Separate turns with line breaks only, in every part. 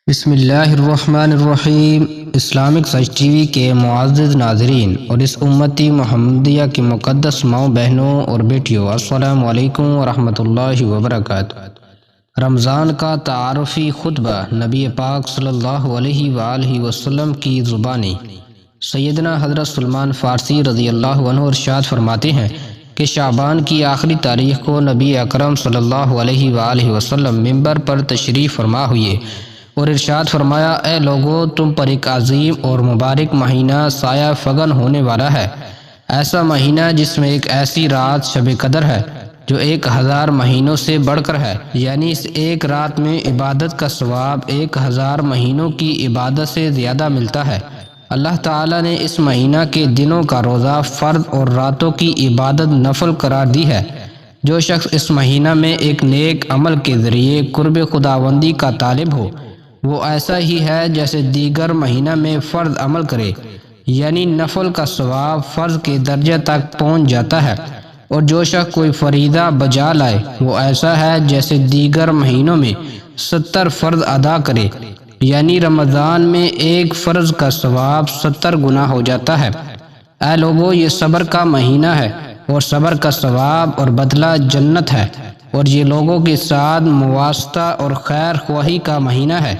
بسم اللہ الرحمن الرحیم۔ اسلامک سچ ٹی وی کے معزز ناظرین اور اس امتی محمدیہ کی مقدس ماؤں بہنوں اور بیٹیوں، السلام علیکم ورحمۃ اللہ وبرکاتہ۔ رمضان کا تعارفی خطبہ نبی پاک صلی اللہ علیہ وآلہ وسلم کی زبانی۔ سیدنا حضرت سلمان فارسی رضی اللہ عنہ ارشاد فرماتے ہیں کہ شعبان کی آخری تاریخ کو نبی اکرم صلی اللہ علیہ وآلہ وسلم ممبر پر تشریف فرما ہوئے اور ارشاد فرمایا، اے لوگو، تم پر ایک عظیم اور مبارک مہینہ سایہ فگن ہونے والا ہے، ایسا مہینہ جس میں ایک ایسی رات شب قدر ہے جو 1000 مہینوں سے بڑھ کر ہے، یعنی اس ایک رات میں عبادت کا ثواب 1000 مہینوں کی عبادت سے زیادہ ملتا ہے۔ اللہ تعالیٰ نے اس مہینہ کے دنوں کا روزہ فرض اور راتوں کی عبادت نفل قرار دی ہے۔ جو شخص اس مہینہ میں ایک نیک عمل کے ذریعے قرب خداوندی کا طالب ہو، وہ ایسا ہی ہے جیسے دیگر مہینہ میں فرض عمل کرے، یعنی نفل کا ثواب فرض کے درجہ تک پہنچ جاتا ہے۔ اور جو شخص کوئی فریضہ بجا لائے، وہ ایسا ہے جیسے دیگر مہینوں میں 70 فرض ادا کرے، یعنی رمضان میں ایک فرض کا ثواب 70 گنا ہو جاتا ہے۔ اے لوگو، یہ صبر کا مہینہ ہے اور صبر کا ثواب اور بدلہ جنت ہے، اور یہ لوگوں کے ساتھ مواسطہ اور خیر خواہی کا مہینہ ہے۔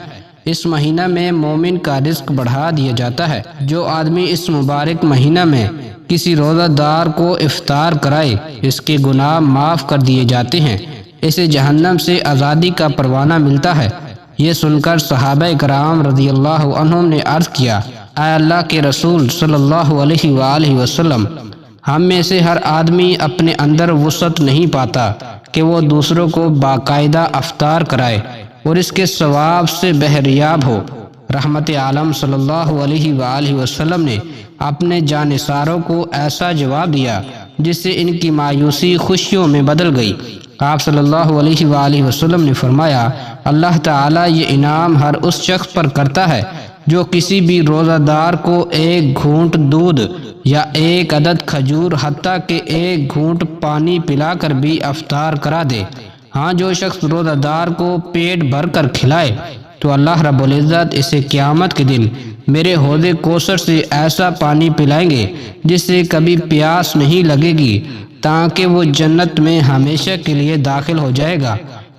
اس مہینہ میں مومن کا رزق بڑھا دیا جاتا ہے۔ جو آدمی اس مبارک مہینہ میں کسی روزہ دار کو افطار کرائے، اس کے گناہ معاف کر دیے جاتے ہیں، اسے جہنم سے آزادی کا پروانہ ملتا ہے۔ یہ سن کر صحابہ کرام رضی اللہ عنہم نے عرض کیا، اے اللہ کے رسول صلی اللہ علیہ وآلہ وسلم، ہم میں سے ہر آدمی اپنے اندر وسعت نہیں پاتا کہ وہ دوسروں کو باقاعدہ افطار کرائے اور اس کے ثواب سے بہریاب ہو۔ رحمت عالم صلی اللہ علیہ وآلہ وسلم نے اپنے جانثاروں کو ایسا جواب دیا جس سے ان کی مایوسی خوشیوں میں بدل گئی۔ آپ صلی اللہ علیہ وآلہ وسلم نے فرمایا، اللہ تعالیٰ یہ انعام ہر اس شخص پر کرتا ہے جو کسی بھی روزہ دار کو ایک گھونٹ دودھ یا ایک عدد کھجور حتیٰ کہ ایک گھونٹ پانی پلا کر بھی افطار کرا دے۔ ہاں، جو شخص روزہ دار کو پیٹ بھر کر کھلائے تو اللہ رب العزت اسے قیامت کے دن میرے حوض کوثر سے ایسا پانی پلائیں گے جس سے کبھی پیاس نہیں لگے گی، تاکہ وہ جنت میں ہمیشہ کے لیے داخل ہو جائے گا۔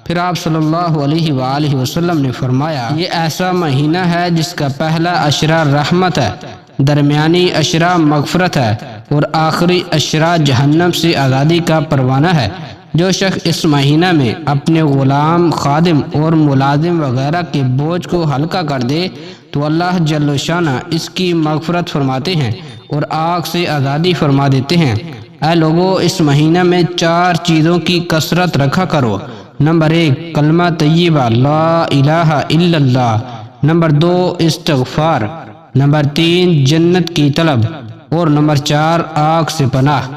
پھر آپ صلی اللہ علیہ وآلہ وسلم نے فرمایا، یہ ایسا مہینہ ہے جس کا پہلا عشرہ رحمت ہے، درمیانی عشرہ مغفرت ہے اور آخری عشرہ جہنم سے آزادی کا پروانہ ہے۔ جو شخص اس مہینہ میں اپنے غلام، خادم اور ملازم وغیرہ کے بوجھ کو ہلکا کر دے تو اللہ جل شانہ اس کی مغفرت فرماتے ہیں اور آگ سے آزادی فرما دیتے ہیں۔ اے لوگو، اس مہینہ میں 4 چیزوں کی کثرت رکھا کرو۔ نمبر 1، کلمہ طیبہ لا الہ الا اللہ۔ نمبر 2، استغفار۔ نمبر 3، جنت کی طلب۔ اور نمبر 4، آگ سے پناہ۔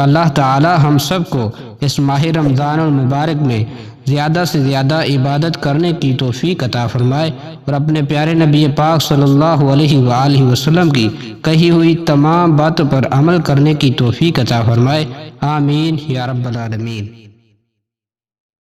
اللہ تعالی ہم سب کو اس ماہ رمضان المبارک میں زیادہ سے زیادہ عبادت کرنے کی توفیق عطا فرمائے اور اپنے پیارے نبی پاک صلی اللہ علیہ وآلہ وسلم کی کہی ہوئی تمام باتوں پر عمل کرنے کی توفیق عطا فرمائے۔ آمین یا رب العالمین۔